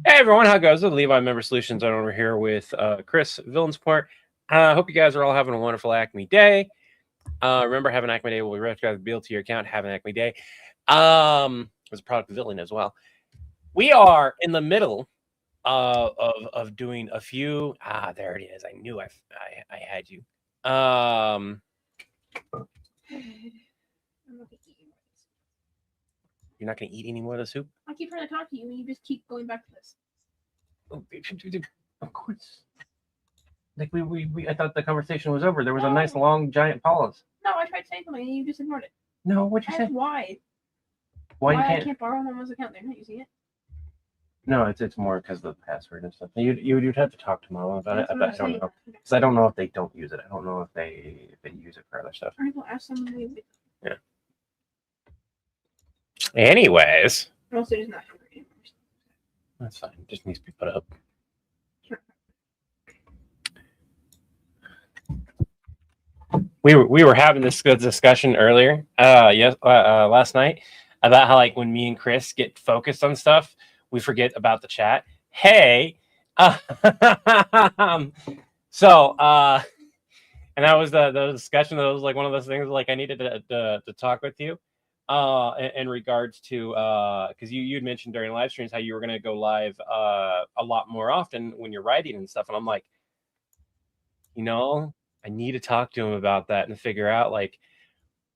Hey everyone, how goes it? Levi Member Solutions. I'm over here with Chris, Villain Support. Hope you guys are all having a wonderful Acme Day. Remember, have an Acme Day will be recognized bill to your account. Have an Acme Day. As a product of Villain as well. We are in the middle of doing a few. There it is. I knew I had you. You're not going to eat any more of the soup? I keep trying to talk to you, and you just keep going back to this. Oh, of course. Like I thought the conversation was over. There was a nice long giant pause. No, I tried saying something and you just ignored it. No, what'd you say? Why? Why you I can't borrow Mama's account? They're not using it. No, it's more because of the password and stuff. You'd have to talk to Mama about it. I don't know, because I don't know if they don't use it. I don't know if they use it for other stuff. All right, well, ask someone to use it. Yeah. Anyways. Also, it's not hungry anymore. That's fine. It just needs to be put up. We were having this good discussion earlier, last night, about how like when me and Chris get focused on stuff, we forget about the chat. Hey, and that was the discussion. That was like one of those things like I needed to talk with you in regards to because you had mentioned during live streams how you were going to go live a lot more often when you're writing and stuff, and I'm like, I need to talk to him about that and figure out, like,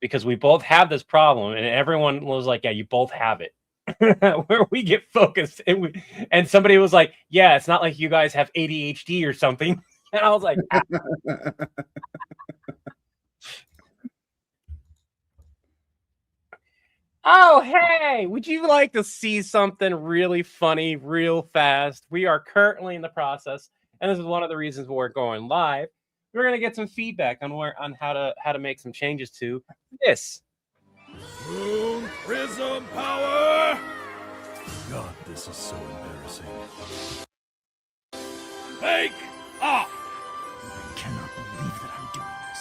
because we both have this problem, and everyone was like, yeah, you both have it. Where we get focused, and somebody was like, yeah, it's not like you guys have ADHD or something. And I was like, oh, hey, would you like to see something really funny real fast? We are currently in the process, and this is one of the reasons we're going live. We're gonna get some feedback on how to make some changes to this. Moon Prism Power! God, this is so embarrassing. Fake off! I cannot believe that I'm doing this.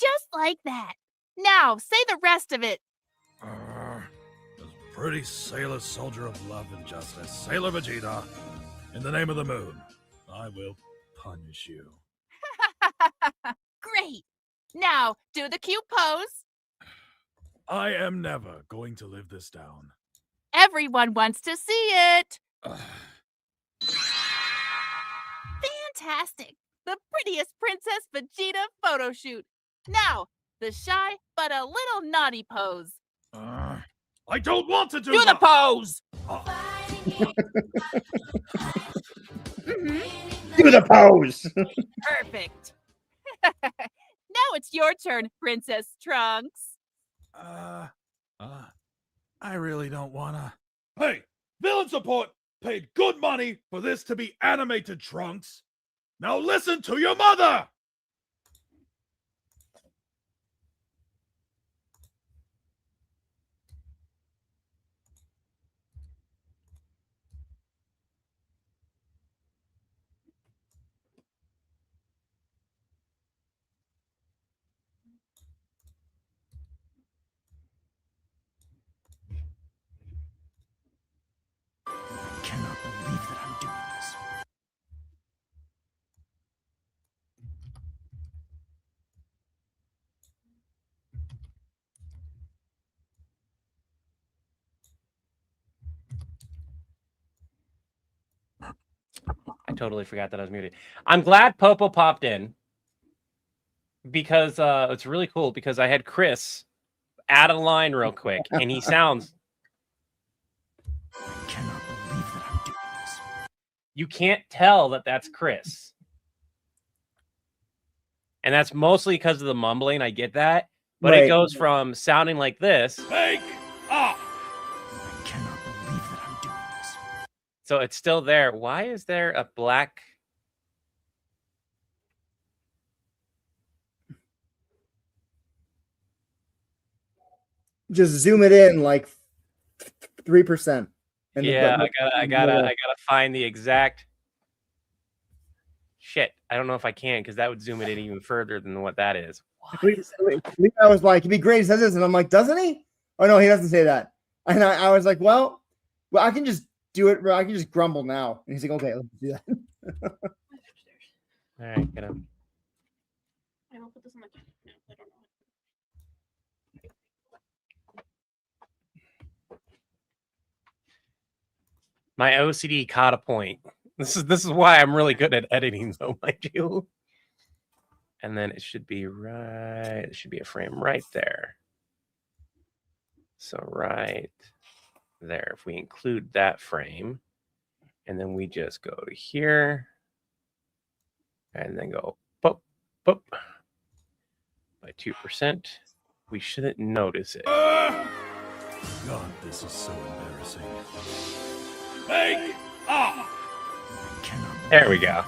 Just like that. Now, say the rest of it. As pretty sailor soldier of love and justice, Sailor Vegeta, in the name of the moon, I will punish you. Great. Now, do the cute pose. I am never going to live this down. Everyone wants to see it. Fantastic. The prettiest Princess Vegeta photo shoot. Now, the shy but a little naughty pose. I don't want to do the pose. Do the pose. Perfect. Now it's your turn, Princess Trunks. I really don't wanna. Hey, Villain Support paid good money for this to be animated, Trunks. Now listen to your mother! I cannot believe that I'm doing this. I totally forgot that I was muted. I'm glad Popo popped in because it's really cool because I had Chris add a line real quick and he sounds. I cannot believe that I'm doing this. You can't tell that that's Chris. And that's mostly because of the mumbling. I get that. But it goes from sounding like this. Fake off! I cannot believe that I'm doing this. So it's still there. Why is there a black? Just zoom it in like 3%. Yeah, I gotta find the exact shit, I don't know if I can because that would zoom it in even further than what that is. I was like, it'd be great. He says this, and I'm like, doesn't he? Oh no, he doesn't say that. And I was like, well, I can just do it. I can just grumble now. And he's like, okay, let's do that. All right, get him. I will put this on my no, I don't know. My OCD caught a point. This is why I'm really good at editing, though, mind you. And then it should be right. It should be a frame right there. So right there. If we include that frame, and then we just go to here, and then go boop boop by 2%. We shouldn't notice it. God, this is so embarrassing. Make up! There we go.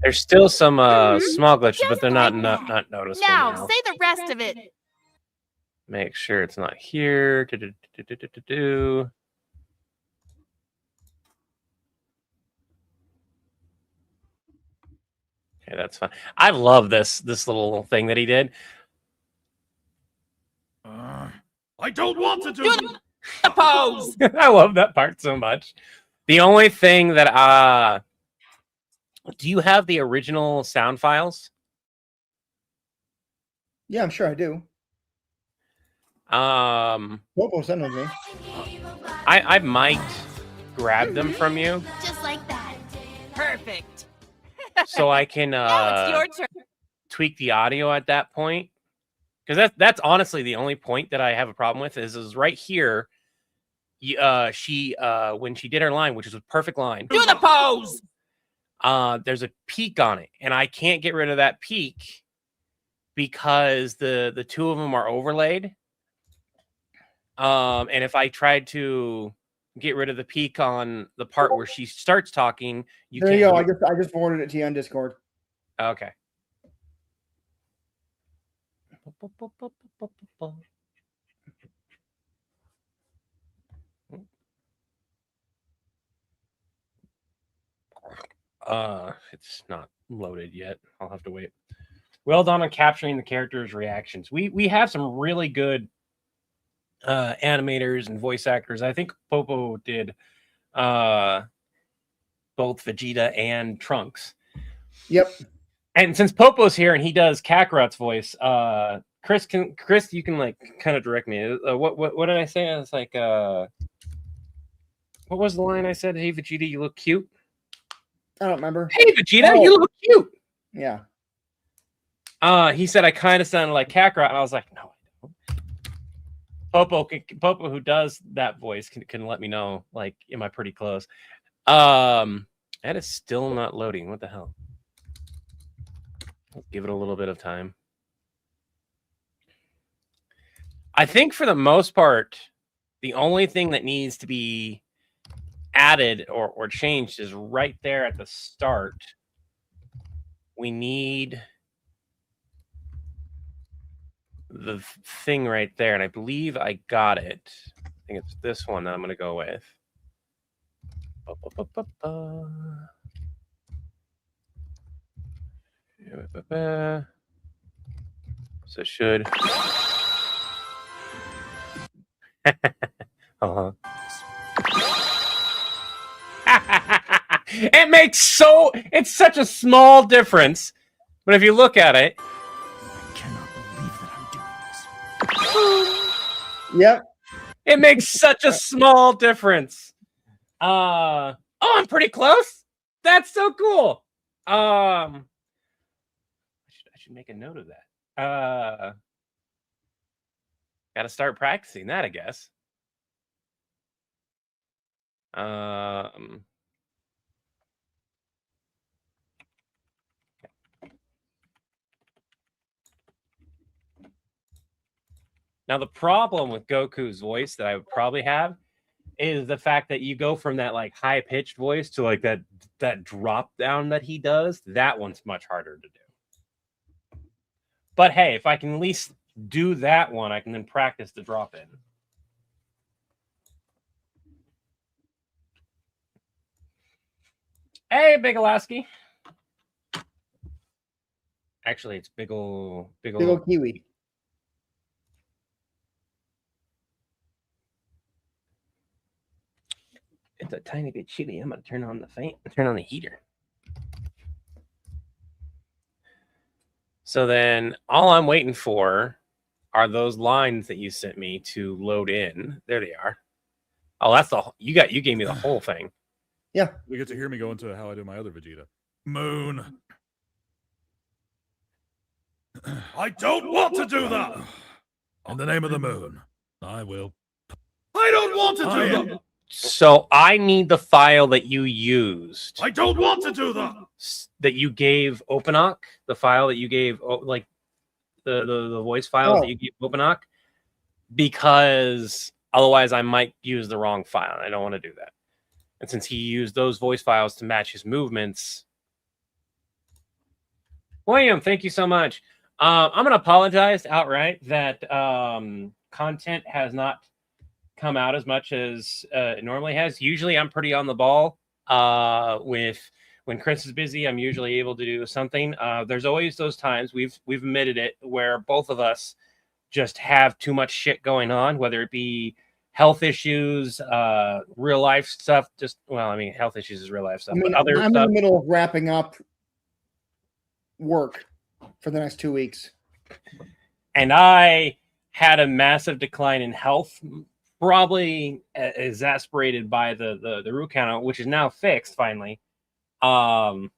There's still some small glitches, but they're not noticeable Now, now. say the rest of it. Make sure it's not here. Okay, that's fine. I love this little thing that he did. I don't want to do The pose. I love that part so much. The only thing that do you have the original sound files? Yeah, I'm sure I do. Bobo sent them to me. I might grab them from you Just like that. Perfect. so I can Now it's your turn. tweak the audio at that point. Because that's honestly the only point that I have a problem with is right here. She when she did her line, which is a perfect line. Do the pose. There's a peak on it, and I can't get rid of that peak because the two of them are overlaid. And if I tried to get rid of the peak on the part where she starts talking, you There can't. you go. I just forwarded it to you on Discord. Okay. It's not loaded yet. I'll have to wait. Well done on capturing the characters' reactions. We have some really good animators and voice actors. I think Popo did both Vegeta and Trunks. Yep. And since Popo's here and he does Kakarot's voice, Chris, you can like kind of direct me. What did I say? I was like, what was the line I said? Hey Vegeta, you look cute. I don't remember. Hey Vegeta, you look cute. Yeah. He said I kind of sounded like Kakarot, and I was like, no, I don't. Popo, who does that voice, can let me know. Like, am I pretty close? That is still not loading. What the hell? Let's give it a little bit of time. I think for the most part, the only thing that needs to be added or changed is right there at the start. We need the thing right there, and I believe I got it. I think it's this one that I'm going to go with. So should it's such a small difference, but if you look at it, I cannot believe that I'm doing this. Yep. it makes such a small difference. Oh, I'm pretty close. That's so cool. I should make a note of that. Got to start practicing that, I guess. Now, the problem with Goku's voice that I would probably have is the fact that you go from that like high pitched voice to like that drop down that he does. That one's much harder to do. But hey, if I can at least do that one, I can then practice the drop in. Hey, Big Alasky. Actually, it's big ol' Big old kiwi. It's a tiny bit chilly. I'm gonna turn on the fan. Turn on the heater. So then, all I'm waiting for are those lines that you sent me to load in. There they are. Oh, that's the you gave me the whole thing. Yeah. You get to hear me go into how I do my other Vegeta. Moon. I don't want to do that. In the name of the moon, I will. I don't want to do that. So I need the file that you used. I don't want to do that. That you gave OpenOC, the file that you gave, like the voice file that you gave OpenOC, because otherwise I might use the wrong file. I don't want to do that. And since he used those voice files to match his movements, William, thank you so much. I'm going to apologize outright that content has not come out as much as it normally has. Usually I'm pretty on the ball with when Chris is busy. I'm usually able to do something. There's always those times, we've admitted it, where both of us just have too much shit going on, whether it be health issues, real life stuff. Just, well, I mean, health issues is real life stuff, but other I'm stuff. in the middle of wrapping up work for the next 2 weeks. And I had a massive decline in health, probably exasperated by the root canal, which is now fixed finally. So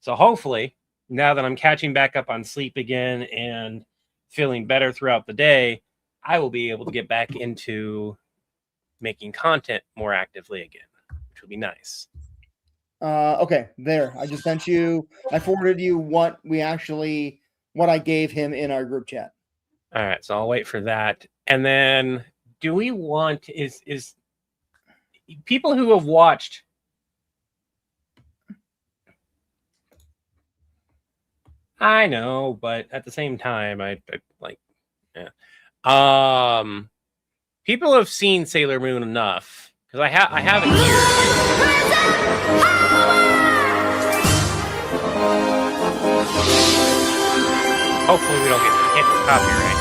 hopefully, now that I'm catching back up on sleep again and feeling better throughout the day, I will be able to get back into making content more actively again, which will be nice. Okay, there. I just sent you. I forwarded you what I gave him in our group chat. All right, so I'll wait for that. And then, do we want is people who have watched? I know, but at the same time, I like, yeah. People have seen Sailor Moon enough because I have it here. Hopefully, we don't get hit with copyright.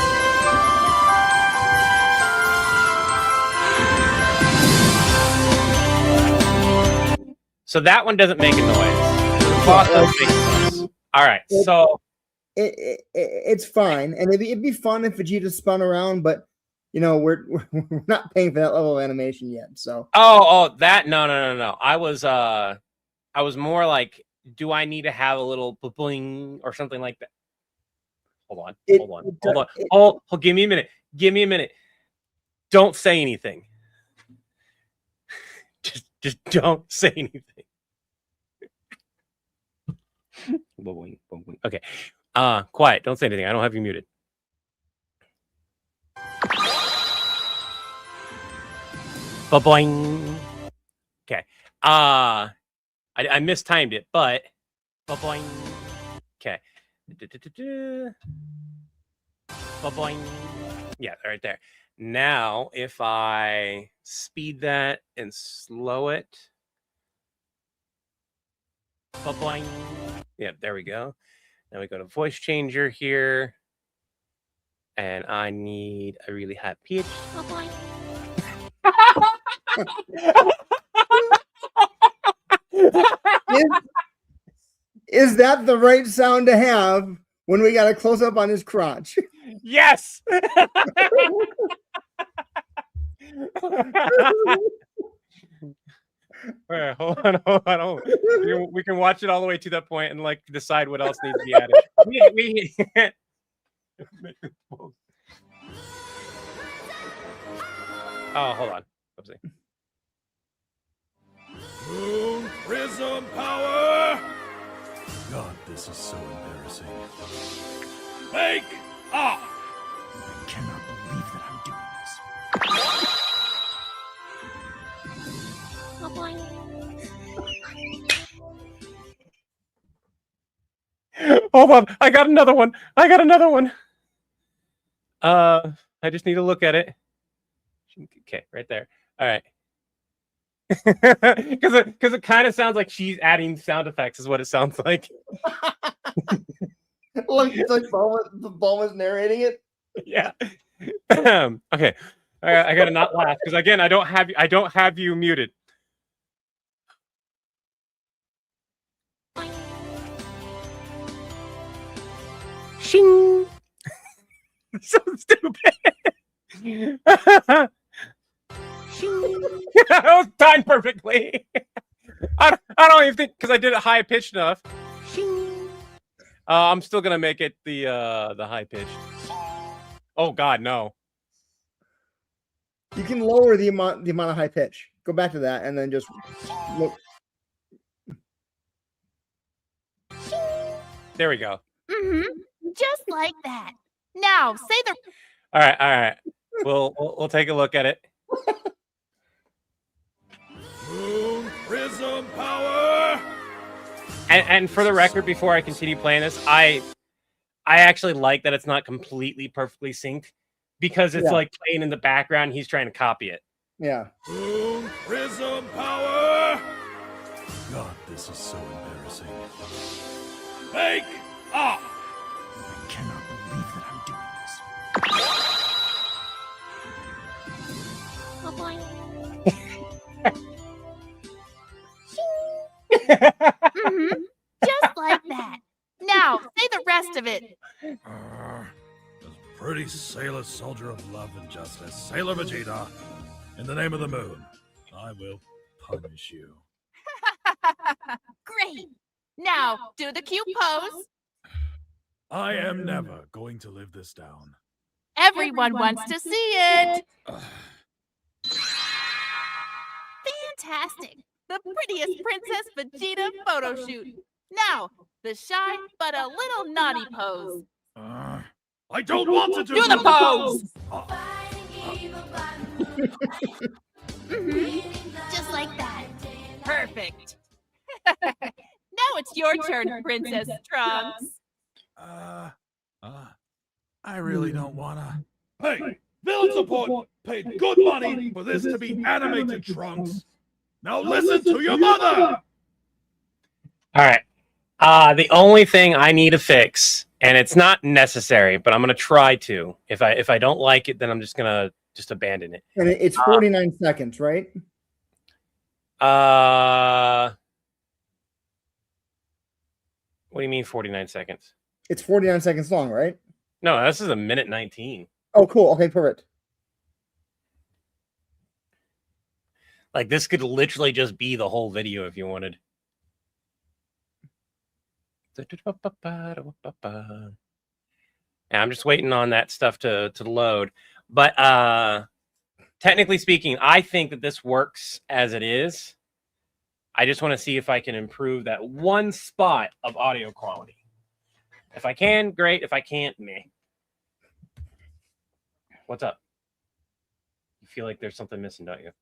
So that one doesn't make a noise. The boss doesn't make a noise. All right, so it's fine, and it'd be fun if Vegeta spun around, but you know we're not paying for that level of animation yet. So that no. I was more like, do I need to have a little bling or something like that? Hold on. Give me a minute. Don't say anything. Just don't say anything. Okay. Quiet. Don't say anything. I don't have you muted. Ba-boing. Okay. I mistimed it, but ba-boing. Okay. Ba-boing. Yeah, right there. Now, if I speed that and slow it. Ba-boing. Yeah, there we go. Now we go to voice changer here. And I need a really high pitch. Ba-boing. Is that the right sound to have when we got a close up on his crotch? Yes. All right, hold on. We can watch it all the way to that point and like decide what else needs to be added. Oh, hold on. Oopsie. Moon Prism Power! God, this is so embarrassing. Make up! I cannot believe that I'm doing this. Ba-boing. Hold on. I got another one. I just need to look at it. Okay, right there. All right. Because it kind of sounds like she's adding sound effects, is what it sounds like. Look, it's like Bulma's narrating it. Yeah. Okay. I gotta not laugh because again, I don't have you muted. Shing. So stupid. That was timed perfectly. I don't even think because I did it high pitched enough. I'm still gonna make it the high pitched. Oh God, no. You can lower the amount of high pitch. Go back to that and then just look. There we go. Just like that. Now, say the. All right. We'll take a look at it. Moon Prism Power! And for the record, before I continue playing this, I actually like that it's not completely perfectly synced because it's like playing in the background. He's trying to copy it. Yeah. Moon Prism Power! God, this is so embarrassing. Make up! I cannot believe that I'm doing this. Oh boy. Just like that. Now, say the rest of it. As pretty sailor soldier of love and justice, Sailor Vegeta, in the name of the moon, I will punish you. Great. Now, do the cute pose. I am never going to live this down. Everyone wants to see it. Fantastic. The prettiest Princess Vegeta photo shoot. Now, the shy but a little naughty pose. I don't want to Do the pose. Just like that. Perfect. Now it's your turn, Princess Trunks. I really don't wanna. Hey, villain support paid good money for this to be animated, Trunks. Now listen to your mother. All right. The only thing I need to fix, and it's not necessary, but I'm gonna try to. If I don't like it, then I'm just gonna abandon it. And it's 49 seconds, right? What do you mean 49 seconds? It's 49 seconds long, right? No, this is a minute 19. Oh, cool. Okay, perfect. Like this could literally just be the whole video if you wanted. Yeah, I'm just waiting on that stuff to load. But technically speaking, I think that this works as it is. I just want to see if I can improve that one spot of audio quality. If I can, great. If I can't, meh. What's up? You feel like there's something missing, don't you?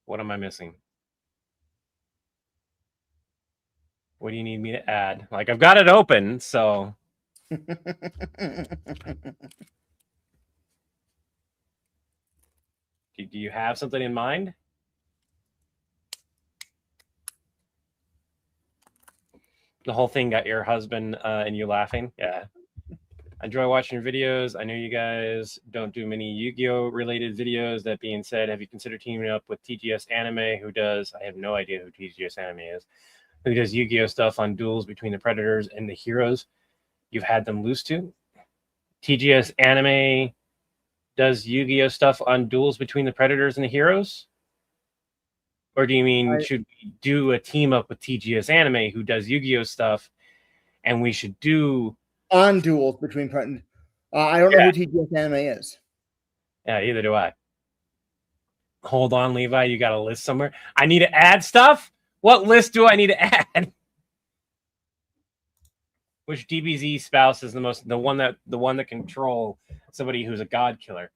What am I missing? What do you need me to add? Like, I've got it open, so... Do you have something in mind? The whole thing got your husband and you laughing? Yeah. I enjoy watching your videos. I know you guys don't do many Yu-Gi-Oh! Related videos. That being said, have you considered teaming up with TGS Anime, who does... I have no idea who TGS Anime is. Who does Yu-Gi-Oh! Stuff on duels between the Predators and the heroes you've had them lose to? TGS Anime does Yu-Gi-Oh! Stuff on duels between the Predators and the heroes? Or do you mean should we do a team up with TGS Anime who does Yu-Gi-Oh! Stuff and we should do... On duels between Predators. I don't know who TGS Anime is. Yeah, either do I. Hold on, Levi. You got a list somewhere? I need to add stuff? What list do I need to add? Which DBZ spouse is the one that control somebody who's a god killer?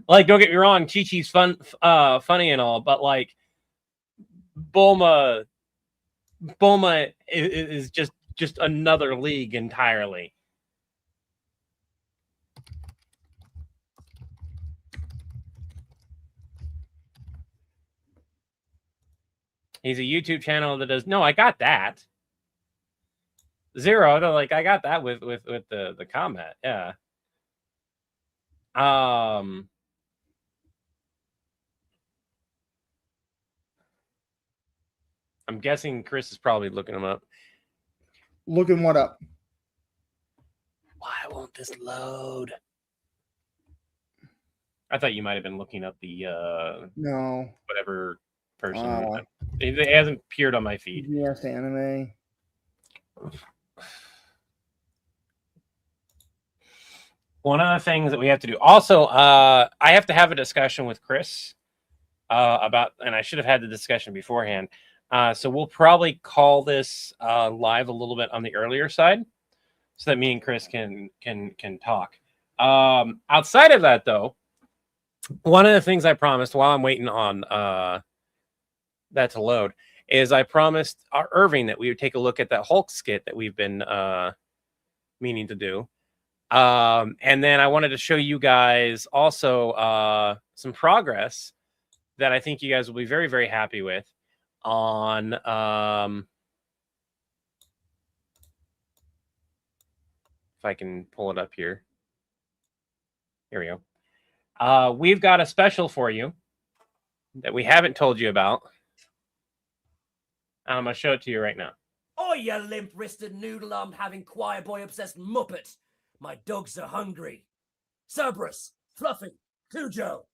Like, don't get me wrong, Chi-Chi's funny and all, but like Bulma is just another league entirely. He's a YouTube channel that does. No, I got that. Zero. No, like I got that with the comment. Yeah. I'm guessing Chris is probably looking him up. Looking what up? Why won't this load? I thought you might have been looking up the No. whatever person. It hasn't appeared on my feed. Yes, anime. One of the things that we have to do. Also, I have to have a discussion with Chris about, and I should have had the discussion beforehand. So we'll probably call this live a little bit on the earlier side, so that me and Chris can talk. Outside of that, though, one of the things I promised while I'm waiting on that to load is I promised Irving that we would take a look at that Hulk skit that we've been meaning to do. And then I wanted to show you guys also some progress that I think you guys will be very, very happy with on if I can pull it up here. Here we go. We've got a special for you that we haven't told you about. I'm going to show it to you right now. Oh, you limp-wristed noodle-armed having choir boy-obsessed muppet. My dogs are hungry. Cerberus, Fluffy, Cujo,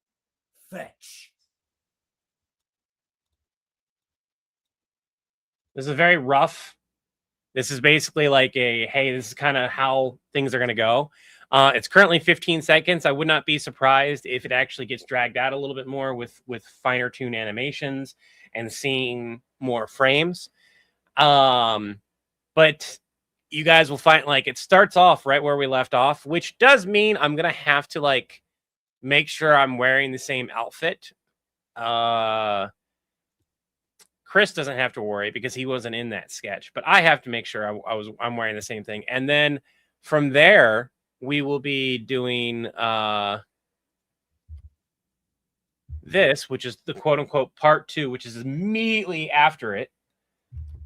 fetch. This is very rough. This is basically like a, hey, this is kind of how things are going to go. It's currently 15 seconds. I would not be surprised if it actually gets dragged out a little bit more with finer tune animations and seeing more frames. But you guys will find, like, it starts off right where we left off, which does mean I'm going to have to, like, make sure I'm wearing the same outfit. Chris doesn't have to worry because he wasn't in that sketch, but I have to make sure I'm wearing the same thing. And then from there, we will be doing this, which is the quote unquote part 2, which is immediately after it.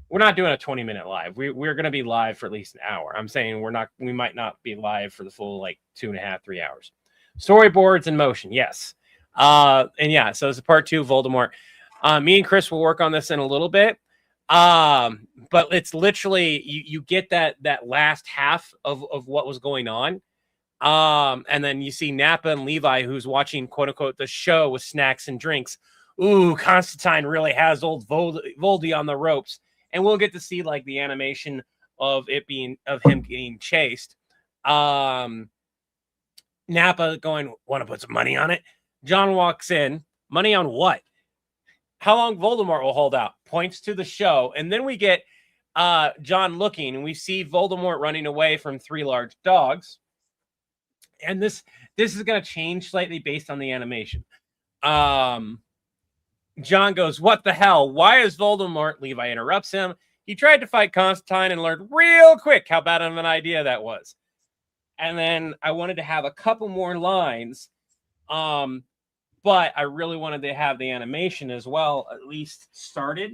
We're not doing a 20-minute live. We're going to be live for at least an hour. I'm saying we might not be live for the full, like, 2.5, 3 hours. Storyboards in motion. Yes. And yeah, so it's a part 2 of Voldemort. Me and Chris will work on this in a little bit. But it's literally, you get that last half of what was going on. And then you see Nappa and Levi, who's watching, quote unquote, the show with snacks and drinks. Ooh, Constantine really has old Voldy on the ropes. And we'll get to see, like, the animation of him getting chased. Nappa going, want to put some money on it? John walks in. Money on what? How long Voldemort will hold out? Points to the show. And then we get John looking, and we see Voldemort running away from 3 large dogs. And this is going to change slightly based on the animation. John goes, what the hell? Why is Voldemort? Levi interrupts him. He tried to fight Constantine and learned real quick how bad of an idea that was. And then I wanted to have a couple more lines. But I really wanted to have the animation as well, at least started,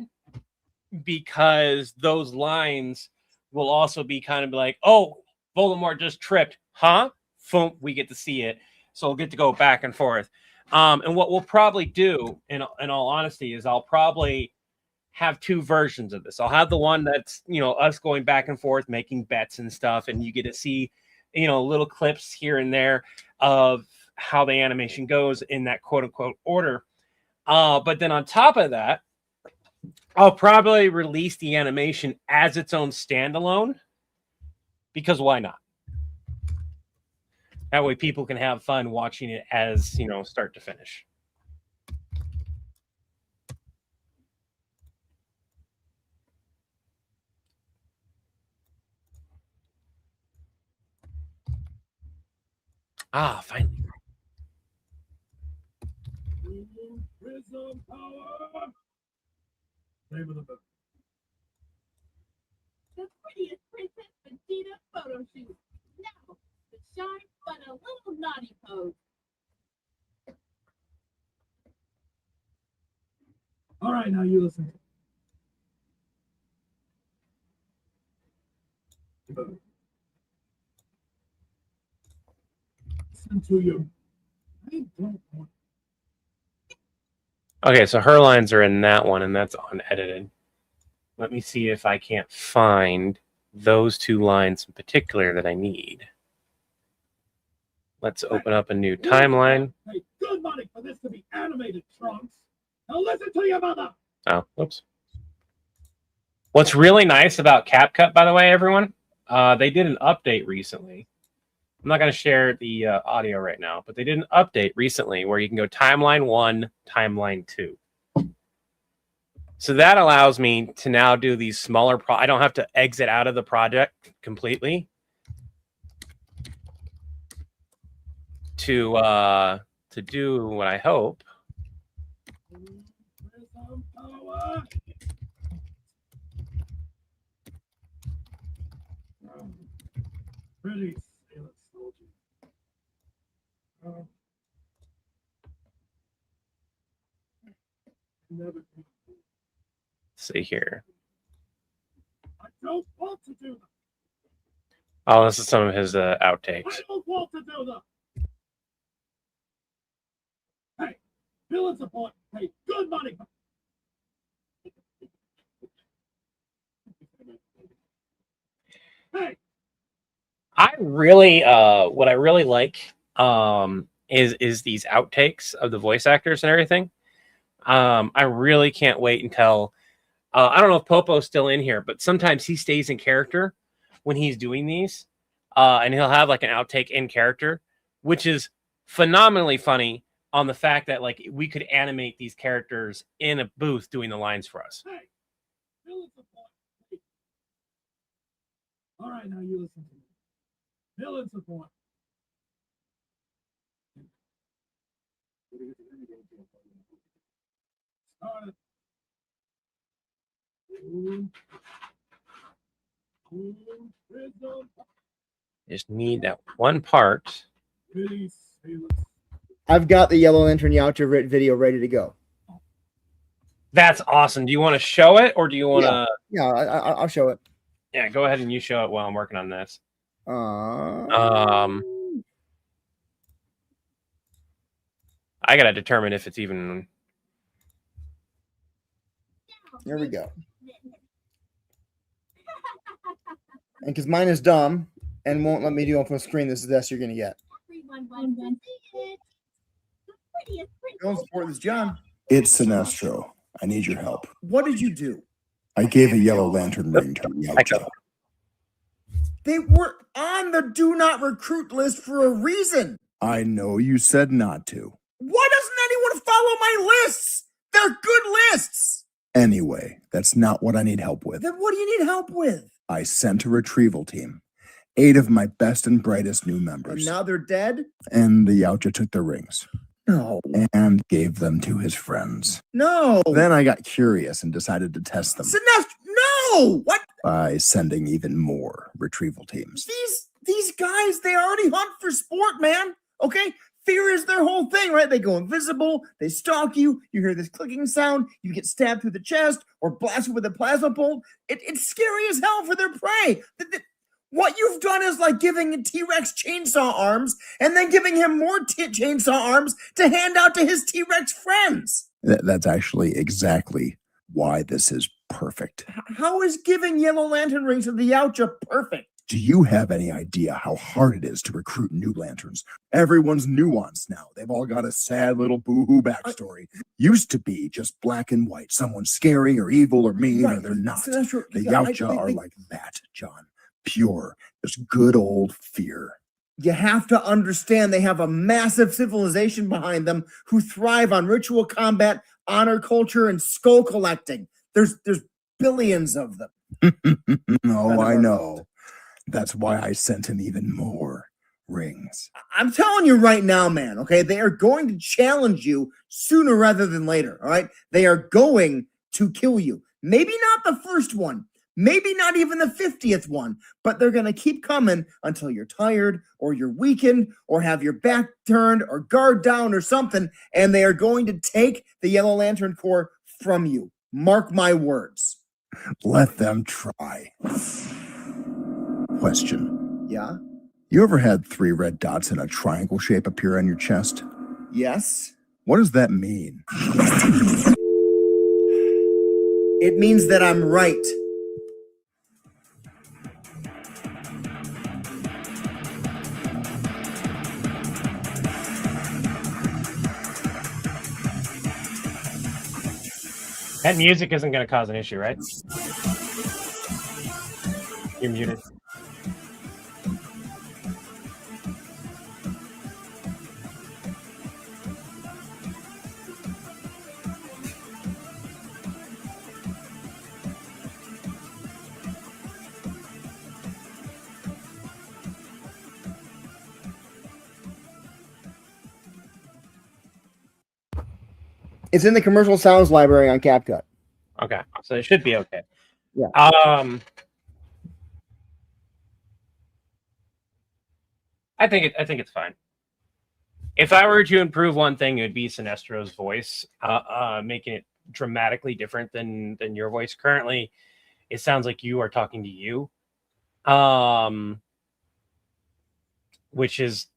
because those lines will also be kind of like, oh, Voldemort just tripped. Huh? Boom, we get to see it. So we'll get to go back and forth. And what we'll probably do, in all honesty, is I'll probably have 2 versions of this. I'll have the one that's, us going back and forth, making bets and stuff, and you get to see, little clips here and there of how the animation goes in that quote-unquote order. But then on top of that, I'll probably release the animation as its own standalone, because why not? That way people can have fun watching it as, start to finish. Finally. Prism power. Name of the book. The prettiest Princess Vegeta photo shoot. Now, the shy but a little naughty pose. All right, now you listen. Listen to you. I don't want. Okay, so her lines are in that one, and that's unedited. Let me see if I can't find those two lines in particular that I need. Let's open up a new timeline. Hey, good money for this to be animated, Trunks. Now listen to your mother. Oh, oops. What's really nice about CapCut, by the way, everyone, they did an update recently. I'm not going to share the audio right now, but they did an update recently where you can go timeline 1, timeline 2. So that allows me to now do these smaller I don't have to exit out of the project completely to do what I hope. Pretty sailor soldier. Never. See here. I don't want to do that. Oh, this is some of his outtakes. I don't want to do that. Hey, villain support. Hey, good money. Hey. I really, what I really like, is these outtakes of the voice actors and everything. I really can't wait until. I don't know if Popo's still in here, but sometimes he stays in character when he's doing these, and he'll have like an outtake in character, which is phenomenally funny on the fact that like we could animate these characters in a booth doing the lines for us. Hey, villain support. Hey. All right, now you listen to me. Villain support. Start. Just need that one part. I've got the Yellow Lantern Yautja video ready to go. That's awesome. Do you want to show it, or do you want to? Yeah, I'll show it. Yeah, go ahead and you show it while I'm working on this. I gotta determine if it's even. Here we go. And because mine is dumb and won't let me do it on screen, this is the best you're gonna get. Don't support this, John. It's Sinestro. I need your help. What did you do? I gave a Yellow Lantern ring to Yautja. They were on the do not recruit list for a reason. I know you said not to. Why doesn't anyone follow my lists? They're good lists. Anyway, that's not what I need help with. Then what do you need help with? I sent a retrieval team. 8 of my best and brightest new And members. now they're dead? And the Yautja took their rings. No. And gave them to his friends. No. Then I got curious and decided to test them. Sinestro, no! What? By sending even more retrieval teams. These guys, they already hunt for sport, man. Okay? Fear is their whole thing, right? They go invisible, they stalk you, you hear this clicking sound, you get stabbed through the chest or blasted with a plasma bolt. It's scary as hell for their prey. What you've done is like giving a T-Rex chainsaw arms and then giving him more chainsaw arms to hand out to his T-Rex friends. That's actually exactly why this is perfect. How is giving Yellow Lantern rings to the Yautja perfect? Do you have any idea how hard it is to recruit new lanterns? Everyone's nuanced now. They've all got a sad little boo-hoo backstory. Used to be just black and white. Someone's scary or evil or mean, or they're not. Sinestro, The Yautja are like that, John. Pure, just good old fear. You have to understand they have a massive civilization behind them who thrive on ritual combat, honor culture, and skull collecting. There's billions of them. Oh, I know. That's why I sent him even more rings. I'm telling you right now, man, okay? They are going to challenge you sooner rather than later, all right? They are going to kill you. Maybe not the first one, maybe not even the 50th one, but they're going to keep coming until you're tired or you're weakened or have your back turned or guard down or something, and they are going to take the Yellow Lantern Corps from you. Mark my words. Let them try. Question. Yeah. You ever had 3 red dots in a triangle shape appear on your chest? Yes. What does that mean? It means that I'm right. That music isn't going to cause an issue, right? You're muted. It's in the commercial sounds library on CapCut. Okay, so it should be okay. Yeah. I think it's fine. If I were to improve one thing, it would be Sinestro's voice, making it dramatically different than your voice. Currently, it sounds like you are talking to you, which is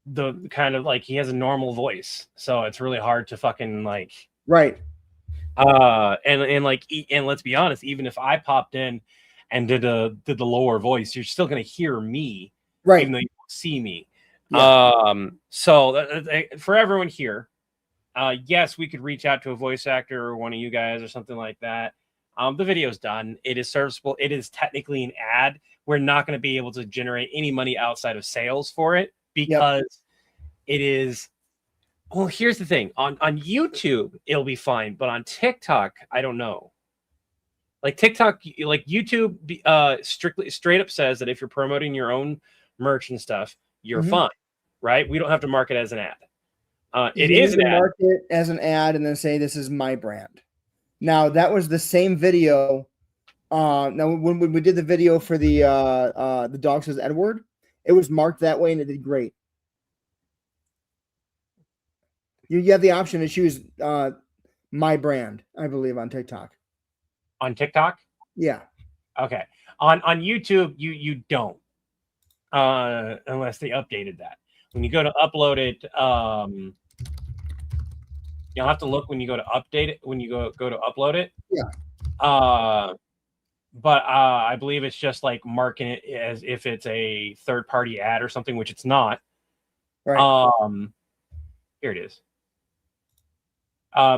the kind of like he has a normal voice, so it's really hard to fucking like Right. and let's be honest, even if I popped in and did the lower voice, you're still gonna hear me, Right. even though you don't see me. Yeah. So for everyone here, yes, we could reach out to a voice actor or one of you guys or something like that. The video's done. It is serviceable. It is technically an ad. We're not going to be able to generate any money outside of sales for it because it is. Well, here's the thing. On YouTube, it'll be fine, but on TikTok, I don't know. Like TikTok, like YouTube, straight up says that if you're promoting your own merch and stuff, you're fine, right? We don't have to mark it as an ad. It is an ad. Mark it as an ad and then say this is my brand. Now that was the same video. Now when we did the video for the dog says Edward, it was marked that way and it did great. You have the option to choose my brand, I believe, on TikTok. On TikTok? Yeah. Okay. On YouTube, you don't, unless they updated that. When you go to upload it, you'll have to look when you go to update it. When you go to upload it. Yeah. But I believe it's just like marking it as if it's a third-party ad or something, which it's not. Right. Here it is.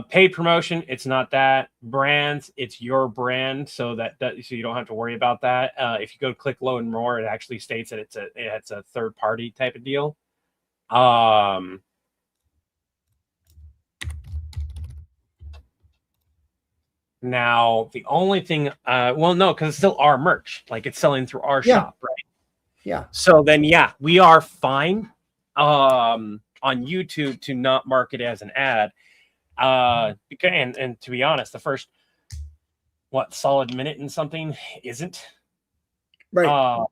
Paid promotion, it's not that. Brands, it's your brand, so so you don't have to worry about that. If you go to click low and more, it actually states that it's a third party type of deal. Now the only thing, well, no, because it's still our merch, like it's selling through our shop, right? Yeah. So then, yeah, we are fine on YouTube to not mark it as an ad. And to be honest, the first solid minute and something isn't right.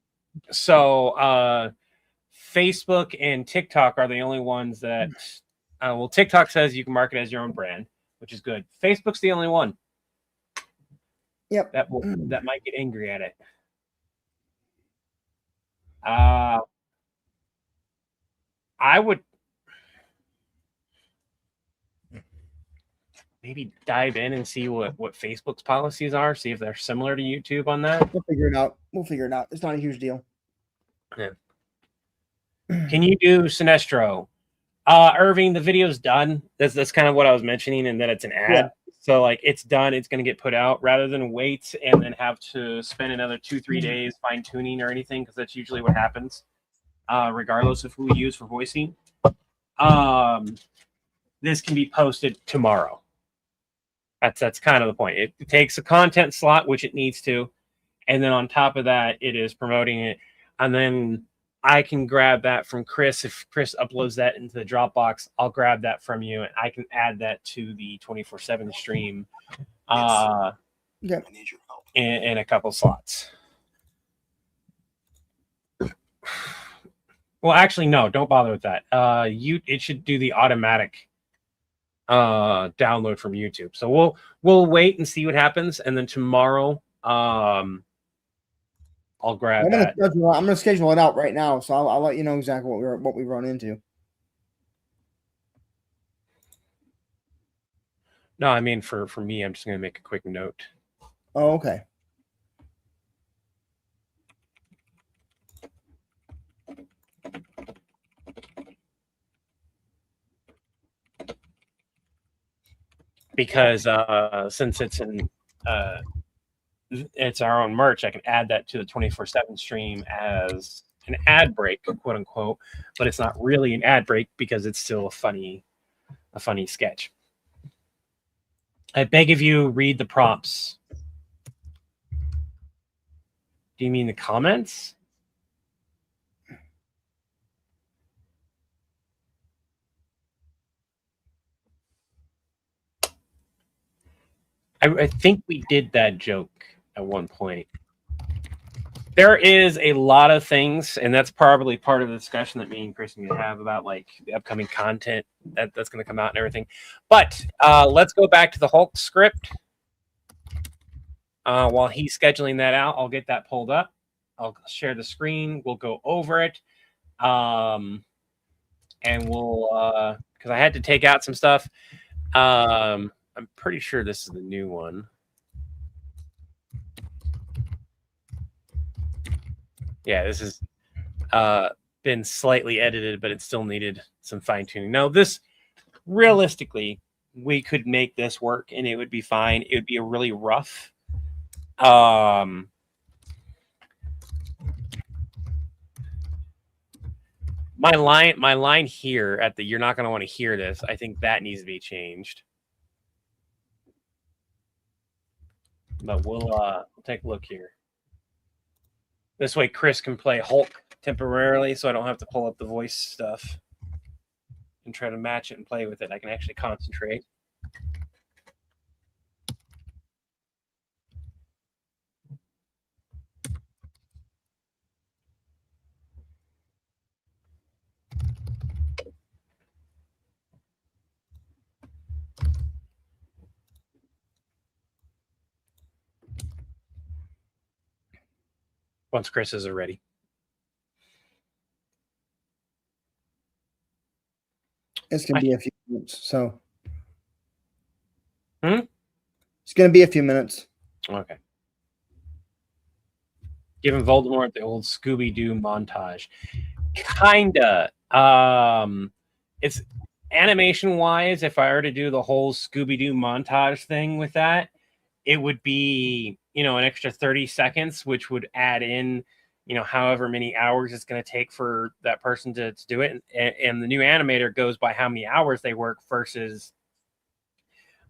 So Facebook and TikTok are the only ones that well, TikTok says you can market as your own brand, which is good. Facebook's the only one that might get angry at it. I would maybe dive in and see what Facebook's policies are, see if they're similar to YouTube on that. We'll figure it out. It's not a huge deal. Yeah. Can you do Sinestro? Irving, the video's done. That's kind of what I was mentioning, and that it's an ad. Yeah. So like it's done, it's going to get put out rather than wait and then have to spend another 2-3 days fine tuning or anything, because that's usually what happens, regardless of who we use for voicing. This can be posted tomorrow. That's kind of the point. It takes a content slot, which it needs to, and then on top of that, it is promoting it, and then I can grab that from Chris. If Chris uploads that into the Dropbox, I'll grab that from you, and I can add that to the 24/7 stream in a couple slots. Well, actually, no, don't bother with that. It should do the automatic download from YouTube. So we'll wait and see what happens, and then tomorrow I'll grab I'm gonna that. schedule it out right now, so I'll let you know exactly what we run into. No, I mean for me, I'm just gonna make a quick note. Oh, okay. Because since it's our own merch, I can add that to the 24/7 stream as an ad break, quote unquote, but it's not really an ad break because it's still a funny sketch. I beg of you, read the prompts. Do you mean the comments? I think we did that joke at one point. There is a lot of things, and that's probably part of the discussion that me and Chris are going to have about like the upcoming content that's going to come out and everything. But let's go back to the Hulk script. While he's scheduling that out, I'll get that pulled up. I'll share the screen. We'll go over it. And we'll, because I had to take out some stuff. I'm pretty sure this is the new one. Yeah, this has been slightly edited, but it still needed some fine tuning. Now, this realistically, we could make this work and it would be fine. It would be a really rough. My line here at the "you're not going to want to hear this," I think that needs to be changed. But we'll take a look here. This way, Chris can play Hulk temporarily, so I don't have to pull up the voice stuff and try to match it and play with it. I can actually concentrate. Once Chris is ready. It's gonna be a few minutes, so. It's gonna be a few minutes. Okay. Giving Voldemort the old Scooby-Doo montage. Kinda. It's animation-wise, if I were to do the whole Scooby-Doo montage thing with that, it would be, an extra 30 seconds, which would add in, however many hours it's going to take for that person to do it. And the new animator goes by how many hours they work versus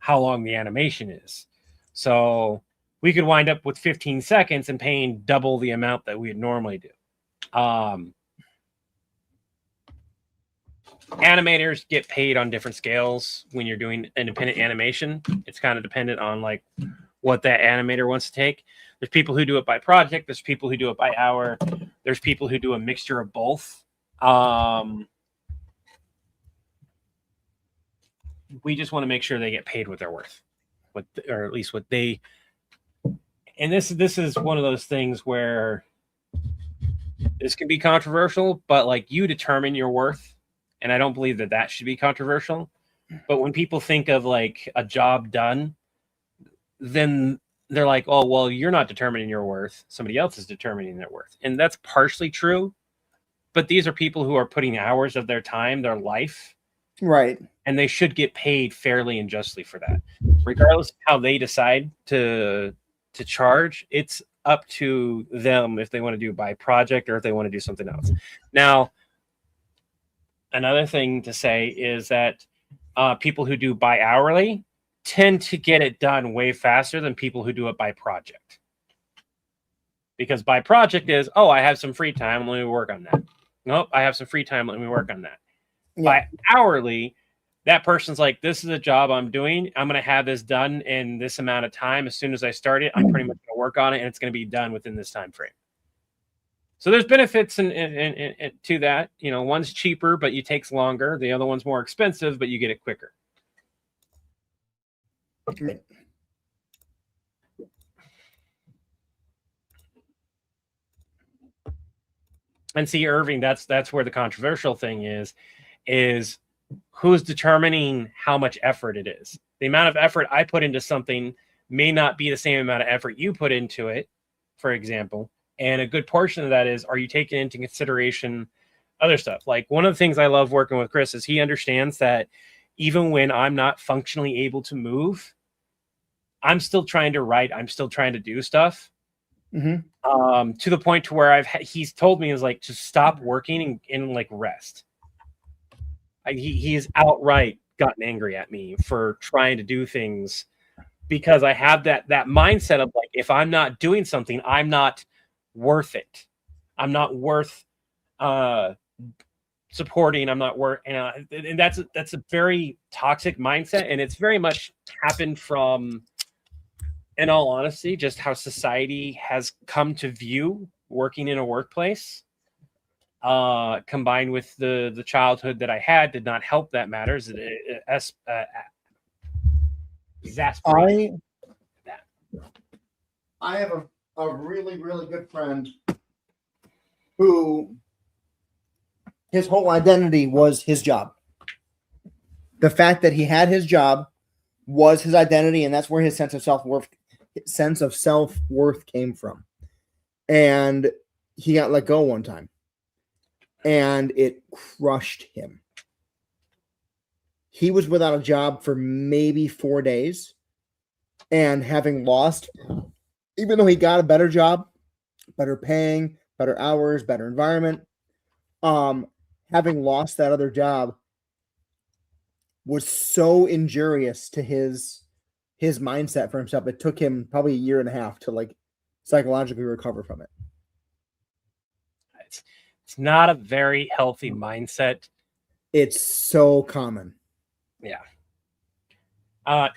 how long the animation is. So we could wind up with 15 seconds and paying double the amount that we would normally do. Animators get paid on different scales when you're doing independent animation. It's kind of dependent on like what that animator wants to take. There's people who do it by project. There's people who do it by hour. There's people who do a mixture of both. We just want to make sure they get paid what they're worth, or at least what they. And this is one of those things where this can be controversial, but like you determine your worth, and I don't believe that should be controversial. But when people think of like a job done, then they're like, oh, well, you're not determining your worth. Somebody else is determining their worth. And that's partially true. But these are people who are putting hours of their time, their life. Right. And they should get paid fairly and justly for that. Regardless of how they decide to charge, it's up to them if they want to do by project or if they want to do something else. Now, another thing to say is that people who do by hourly tend to get it done way faster than people who do it by project. Because by project is, oh, I have some free time, let me work on that. Nope, I have some free time, let me work on that. Yeah. By hourly, that person's like, this is a job I'm doing. I'm going to have this done in this amount of time. As soon as I start it, I'm pretty much going to work on it, and it's going to be done within this time frame. So there's benefits to that. One's cheaper, but it takes longer. The other one's more expensive, but you get it quicker. And see, Irving, that's where the controversial thing is who's determining how much effort it is. The amount of effort I put into something may not be the same amount of effort you put into it, for example. And a good portion of that is, are you taking into consideration other stuff? Like, one of the things I love working with Chris is he understands that even when I'm not functionally able to move, I'm still trying to write. I'm still trying to do stuff. To the point to where he's told me is like, just stop working and like rest. He's outright gotten angry at me for trying to do things because I have that mindset of like, if I'm not doing something, I'm not worth it. I'm not worth supporting. I'm not worth, and that's a very toxic mindset, and it's very much happened from, in all honesty, just how society has come to view working in a workplace. Combined with the childhood that I had did not help that matters. Exasperated. I have a really, really good friend who his whole identity was his job. The fact that he had his job was his identity, and that's where his sense of self-worth came from. And he got let go one time. And it crushed him. He was without a job for maybe 4 days. And having lost, even though he got a better job, better paying, better hours, better environment, having lost that other job was so injurious to his mindset for himself. It took him probably a year and a half to like psychologically recover from it. It's not a very healthy mindset. It's so common. Yeah.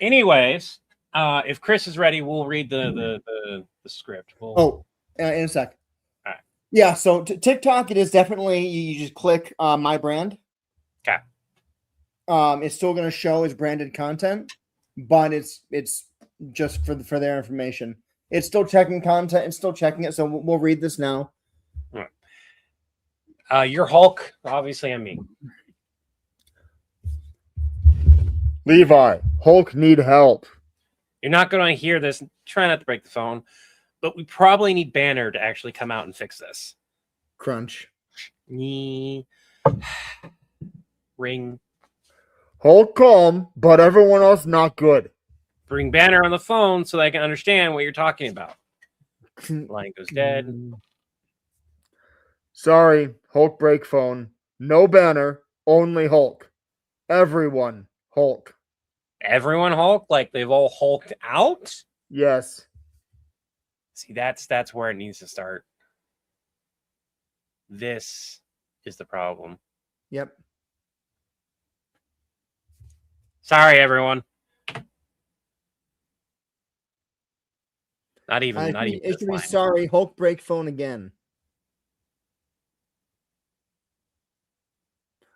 Anyways, if Chris is ready, we'll read the script. In a sec. All right. Yeah, so TikTok, it is definitely, you just click my brand. Okay. It's still going to show as branded content, but it's just for their information. It's still checking content. It's still checking it. So we'll read this now. You're Hulk, obviously I'm me. Levi, Hulk need help. You're not going to hear this. Try not to break the phone, but we probably need Banner to actually come out and fix this. Crunch. Ring. Hulk calm, but everyone else not good. Bring Banner on the phone so they can understand what you're talking about. Line goes dead. Sorry, Hulk break phone. No Banner, only Hulk. Everyone Hulk. Everyone Hulk? Like they've all hulked out? Yes. See, that's where it needs to start. This is the problem. Yep. Sorry, everyone. Not even. It should be sorry, Hulk break phone again.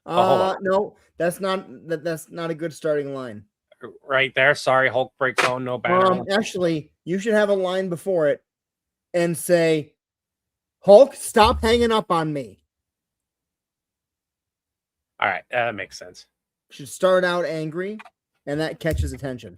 No, that's not a good starting line. Right there. Sorry, Hulk break phone, no Banner. Actually, you should have a line before it and say, Hulk, stop hanging up on me. All right, that makes sense. Should start out angry, and that catches attention.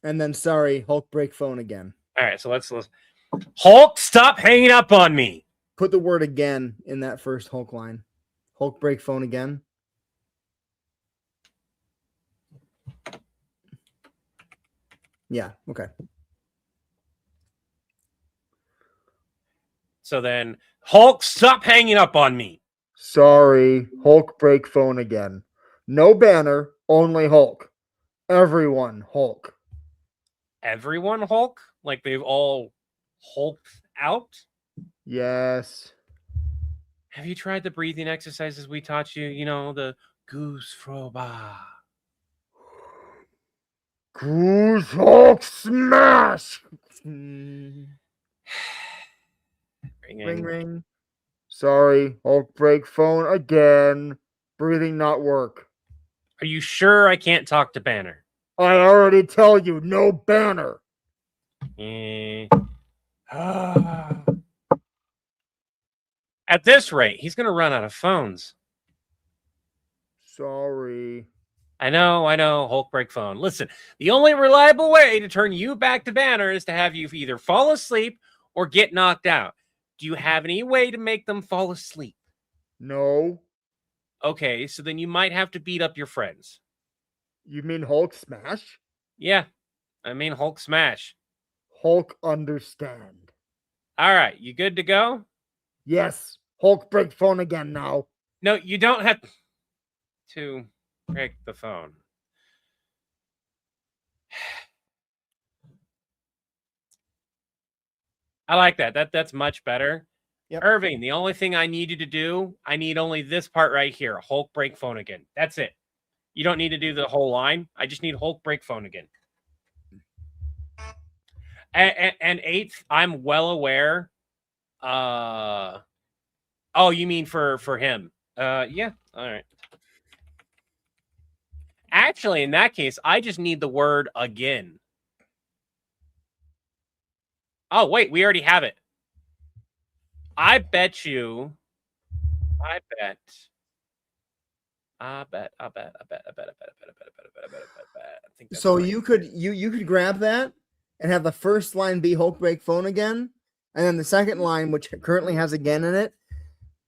And then, sorry, Hulk break phone again. All right, so let's Hulk, stop hanging up on me. Put the word again in that first Hulk line. Hulk break phone again. Yeah, okay. So then, Hulk, stop hanging up on me. Sorry, Hulk break phone again. No Banner, only Hulk. Everyone Hulk. Everyone Hulk? Like they've all hulked out? Yes. Have you tried the breathing exercises we taught you? You know, the goose froba. Goose Hulk smash. Ring, Ringing. ring. Sorry, Hulk break phone again. Breathing not work. Are you sure I can't talk to Banner? I already tell you, no banner. Eh. At this rate, he's going to run out of phones. Sorry. I know, Hulk break phone. Listen, the only reliable way to turn you back to Banner is to have you either fall asleep or get knocked out. Do you have any way to make them fall asleep? No. Okay, so then you might have to beat up your friends. You mean Hulk smash? Yeah, I mean Hulk smash. Hulk understand. All right, you good to go? Yes. Hulk break phone again now. No, you don't have to break the phone. I like that. That's much better. Yep. Irving, the only thing I need you to do, I need only this part right here. Hulk break phone again. That's it. You don't need to do the whole line. I just need Hulk break phone again. And eighth, I'm well aware. Oh, you mean for him? Yeah. All right. Actually, in that case, I just need the word again. Oh, wait, we already have it. I bet you. I bet. I think that's So right. you could grab that and have the first line be Hulk break phone again, and then the second line, which currently has again in it.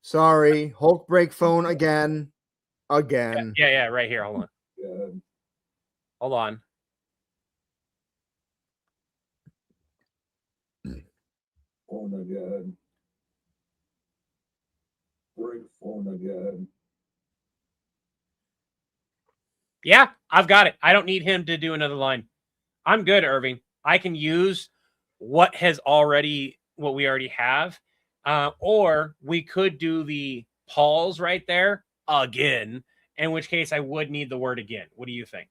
Sorry, Hulk break phone again. Yeah, right here. Hold on. Hold on. Phone again. Break phone again. Yeah, I've got it. I don't need him to do another line. I'm good, Irving. I can use what we already have. Or we could do the pause right there again, in which case I would need the word again. What do you think?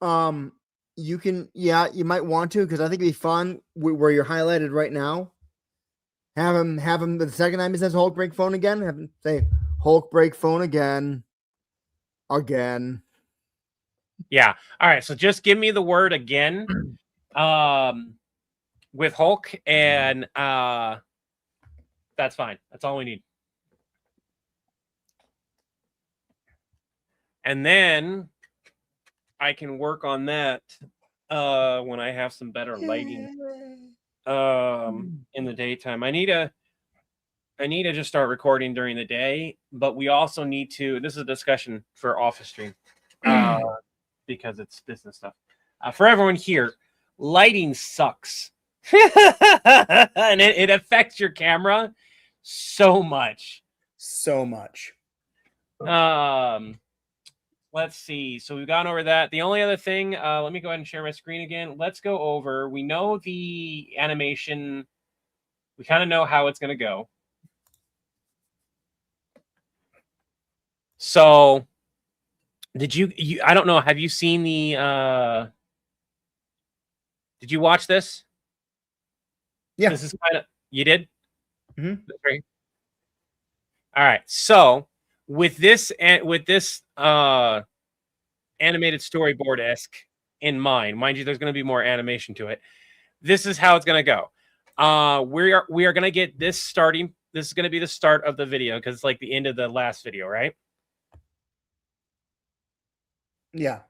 You can, yeah, you might want to, because I think it'd be fun where you're highlighted right now. Have him the second time he says Hulk break phone again, have him say Hulk break phone again. Yeah. All right. So just give me the word again. With Hulk, and that's fine. That's all we need. And then I can work on that when I have some better lighting in the daytime. I need to just start recording during the day, but we also need to, this is a discussion for Office Stream because it's business stuff. For everyone here, lighting sucks. And it affects your camera so much. Let's see. So we've gone over that. The only other thing, let me go ahead and share my screen again. Let's go over. We know the animation. We kind of know how it's going to go. So did you I don't know. Have you seen the, did you watch this? Yeah. This is kind of, you did? Mhm. Great. All right. So with this animated storyboard-esque in mind you, there's going to be more animation to it. This is how it's going to go. We are going to get this starting. This is going to be the start of the video because it's like the end of the last video, right? Yeah.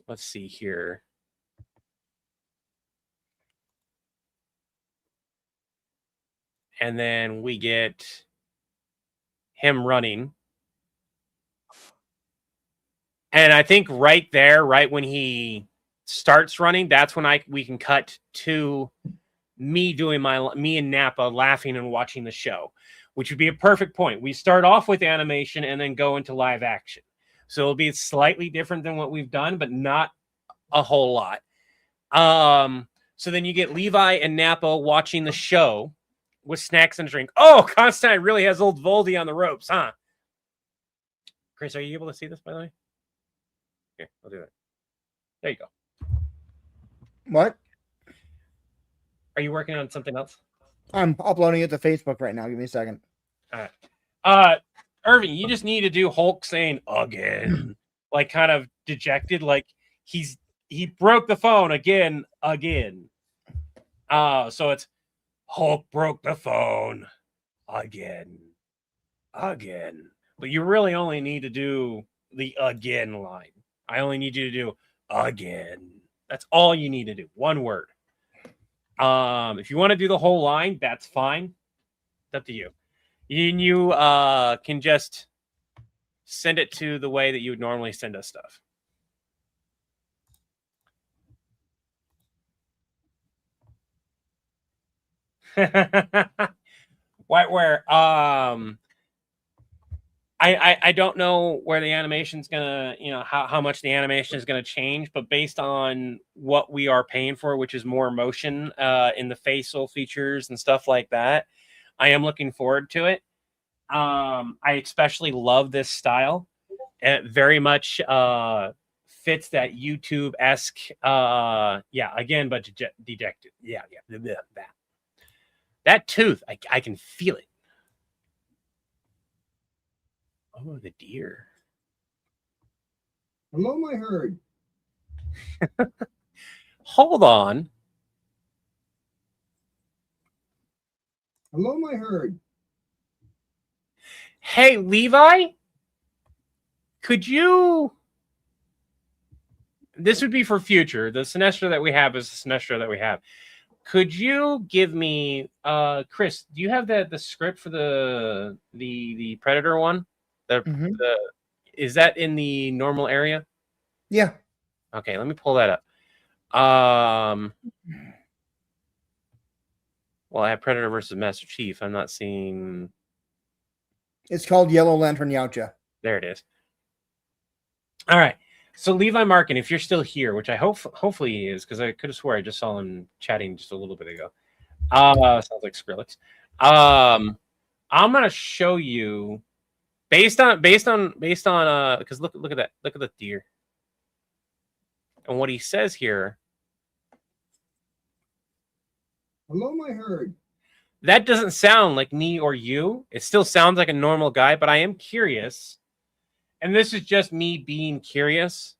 Let's see here. And then we get him running. And I think right there, right when he starts running, that's when we can cut to me and Nappa laughing and watching the show, which would be a perfect point. We start off with animation and then go into live action. So it'll be slightly different than what we've done, but not a whole lot. So then you get Levi and Nappa watching the show with snacks and a drink. Oh, Constantine really has old Voldy on the ropes, huh? Chris, are you able to see this, by the way? Here, I'll do that. There you go. What? Are you working on something else? I'm uploading it to Facebook right now. Give me a second. All right. Irving, you just need to do Hulk saying again, like kind of dejected, like he broke the phone again. So it's Hulk broke the phone again. But you really only need to do the again line. I only need you to do again. That's all you need to do. One word. If you want to do the whole line, that's fine. It's up to you. You can just send it to the way that you would normally send us stuff. Whiteware. I don't know where the animation's gonna, how much the animation is gonna change, but based on what we are paying for, which is more motion in the facial features and stuff like that, I am looking forward to it. I especially love this style. It very much fits that YouTube-esque, again, but dejected. Yeah, that tooth, I can feel it. Oh, the deer. Hello, my herd. Hold on. Hello, my herd. Hey, Levi, could you... This would be for future. The Sinestro that we have is the Sinestro that we have. Could you give me... Chris, do you have the script for the Predator one? Is that in the normal area? Yeah. Okay, let me pull that up. Well, I have Predator versus Master Chief. I'm not seeing... It's called Yellow Lantern Yautja. There it is. All right. So Levi Markin, if you're still here, which I hopefully he is, because I could have swore I just saw him chatting just a little bit ago. Sounds like Skrillex. I'm gonna show you based on because look at that. Look at the deer. And what he says here. Hello, my herd. That doesn't sound like me or you. It still sounds like a normal guy, but I am curious. And this is just me being curious.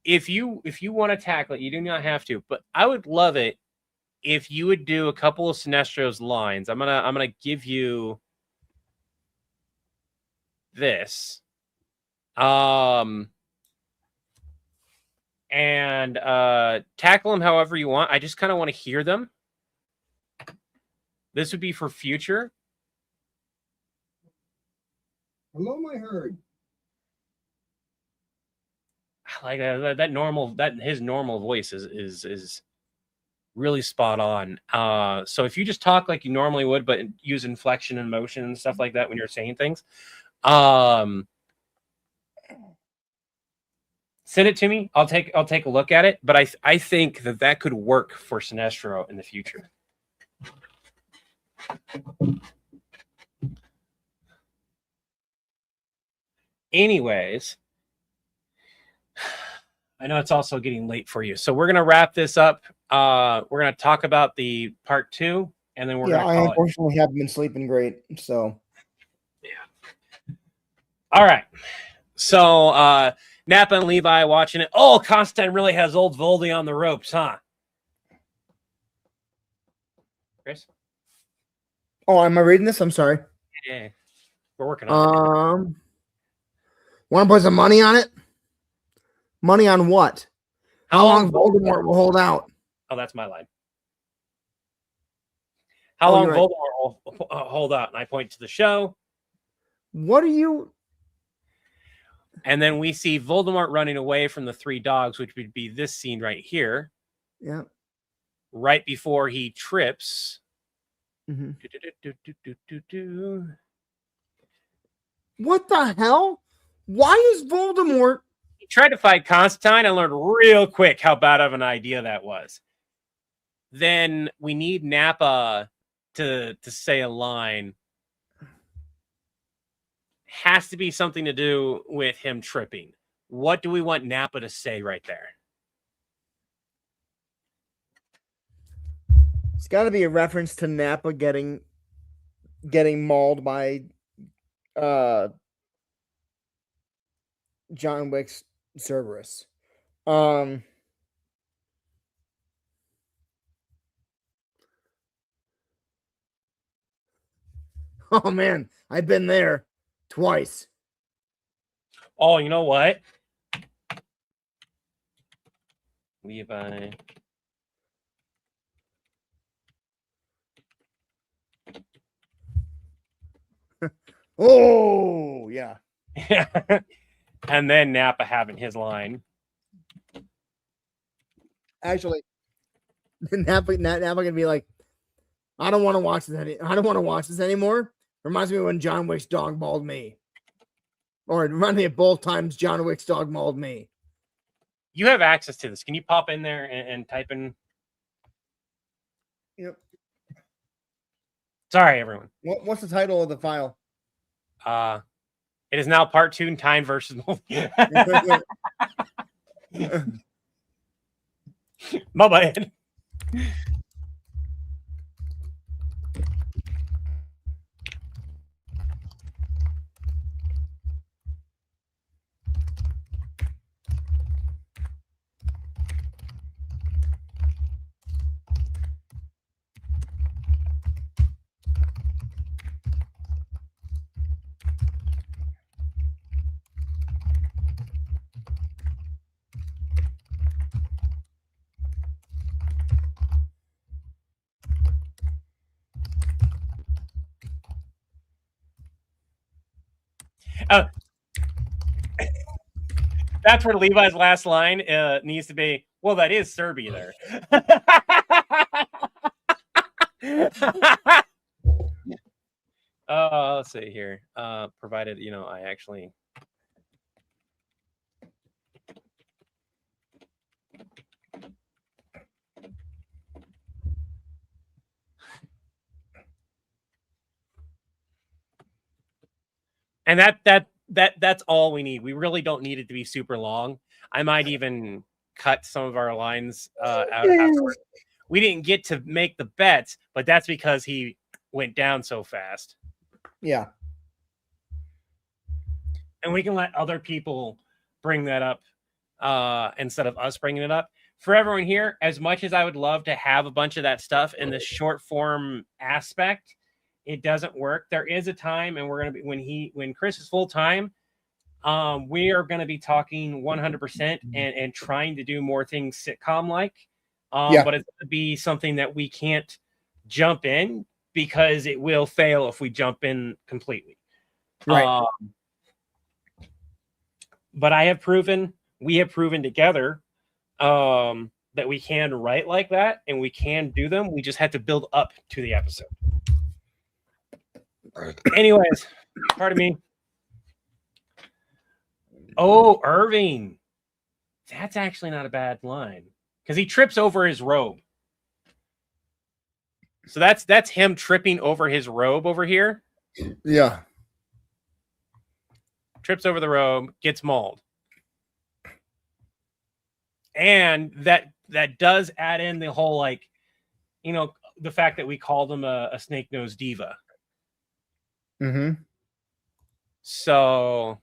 If you want to tackle it, you do not have to. But I would love it if you would do a couple of Sinestro's lines. I'm gonna give you this. And tackle them however you want. I just kind of want to hear them. This would be for future. Hello, my herd. I like that his normal voice is really spot on. So if you just talk like you normally would, but use inflection and motion and stuff like that when you're saying things, send it to me. I'll take a look at it. But I think that could work for Sinestro in the future. Anyways, I know it's also getting late for you, so we're gonna wrap this up. We're gonna talk about the part 2, and then we're gonna call I unfortunately haven't been sleeping great, so yeah. All right, so Napa and Levi watching it. Oh, Constantine really has old Voldy on the ropes, huh? Chris? Oh, am I reading this? I'm sorry. Yeah, we're working on it. Want to put some money on it? Money on what? How long Voldemort will hold out? Oh, that's my line. How long Voldemort will hold out? And I point to the show. What are you? And then we see Voldemort running away from the 3 dogs, which would be this scene right here. Yeah. Right before he trips. Mm-hmm. What the hell? Why is Voldemort? He tried to fight Constantine and learned real quick how bad of an idea that was. Then we need Nappa to say a line. has to be something to do with him tripping. What do we want Nappa to say right there? It's got to be a reference to Nappa getting mauled by John Wick's Cerberus. Oh man, I've been there twice. Oh, you know what? Levi. Oh yeah. And then Nappa having his line. Actually, Nappa gonna be like, I don't want to watch this anymore. Reminds me of when John Wick's dog mauled me. Or it reminds me of both times John Wick's dog mauled me. You have access to this. Can you pop in there and type in? Yep. Sorry, everyone. What's the title of the file? It is now part 2 time versus my bad. That's where Levi's last line needs to be. Well, that is Serbia there. Let's see here. Provided, I actually. And that's all we need. We really don't need it to be super long. I might even cut some of our lines out afterwards. We didn't get to make the bets, but that's because he went down so fast. Yeah. And we can let other people bring that up instead of us bringing it up. For everyone here, as much as I would love to have a bunch of that stuff in the short form aspect, it doesn't work. There is a time, and we're going to be when Chris is full time, we are going to be talking 100% and trying to do more things sitcom like. But it's going to be something that we can't jump in because it will fail if we jump in completely. Right. But we have proven together that we can write like that and we can do them. We just have to build up to the episode. Anyways, pardon me. Oh, Irving. That's actually not a bad line because he trips over his robe. So that's him tripping over his robe over here. Yeah. Trips over the robe, gets mauled. And that does add in the whole, the fact that we called him a snake-nosed diva. Mm-hmm. So.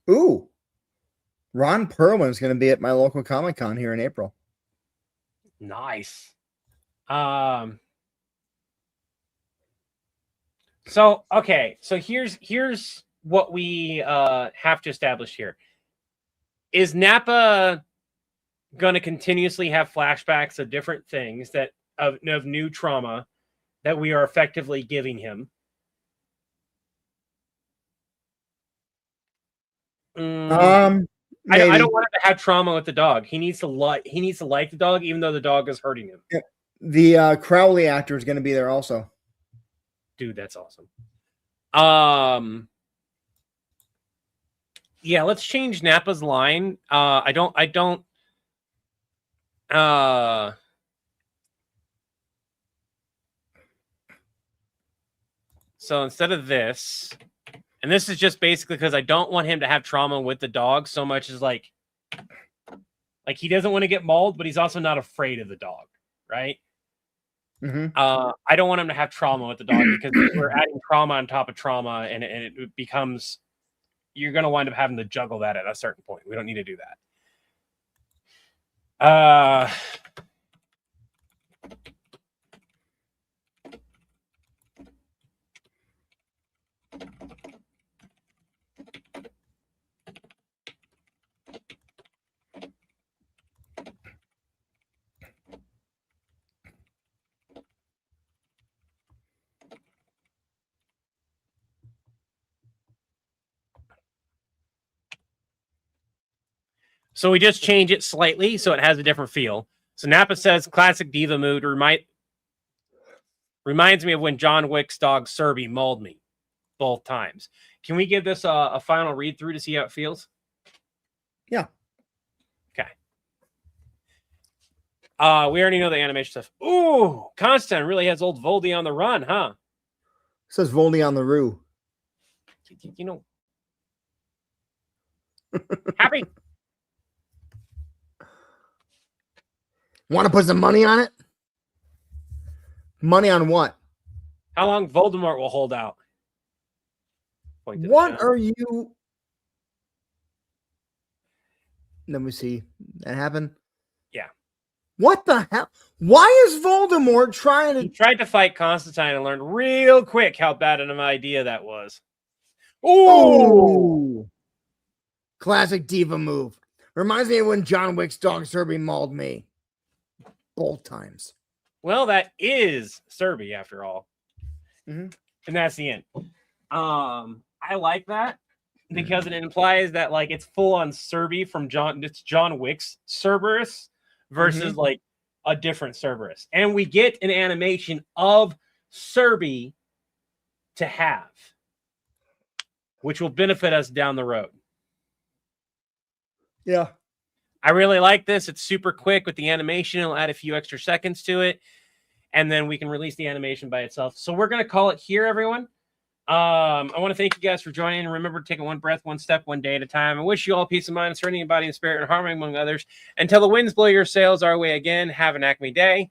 Ooh. Ron Perlman's going to be at my local Comic-Con here in April. Nice. So, okay. So here's what we have to establish here. Is Nappa going to continuously have flashbacks of different things of new trauma that we are effectively giving him? I don't want him to have trauma with the dog. He needs to like the dog, even though the dog is hurting him. Yeah. The Crowley actor is going to be there also. Dude, that's awesome. Yeah, let's change Nappa's line. I don't So instead of this, and this is just basically because I don't want him to have trauma with the dog so much as like he doesn't want to get mauled, but he's also not afraid of the dog, right? I don't want him to have trauma with the dog because we're adding trauma on top of trauma, and it becomes you're going to wind up having to juggle that at a certain point. We don't need to do that. So we just change it slightly so it has a different feel. So Napa says classic diva mood reminds me of when John Wick's dog Serby mauled me both times. Can we give this a final read through to see how it feels? Yeah. Okay. We already know the animation stuff. Ooh, Constantine really has old Voldy on the run, huh? Says Voldy on the Roo. You know. Happy. Want to put some money on it? Money on what? How long Voldemort will hold out? Point to the What chat. are you? Let me see. That happened? Yeah. What the hell? Why is Voldemort trying He to... tried to fight Constantine and learned real quick how bad of an idea that was. Ooh! Classic diva move. Reminds me of when John Wick's dog Serby mauled me. Both times. Well, that is Serby after all. Mhm. And that's the end. I like that because it implies that like it's full on Serby from John Wick's Cerberus versus like a different Cerberus. And we get an animation of Serby to have, which will benefit us down the road. Yeah. I really like this. It's super quick with the animation. It'll add a few extra seconds to it. And then we can release the animation by itself. So we're going to call it here, everyone. I want to thank you guys for joining. Remember, taking one breath, one step, one day at a time. I wish you all peace of mind, serenity in body and spirit, and harmony among others. Until the winds blow your sails our way again, have an Acme day.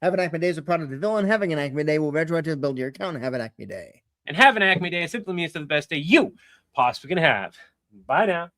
Have an Acme Day is a product of the villain. Having an Acme Day will eventually to build your account and have an Acme Day. And have an Acme day simply means the best day you possibly can have. Bye now.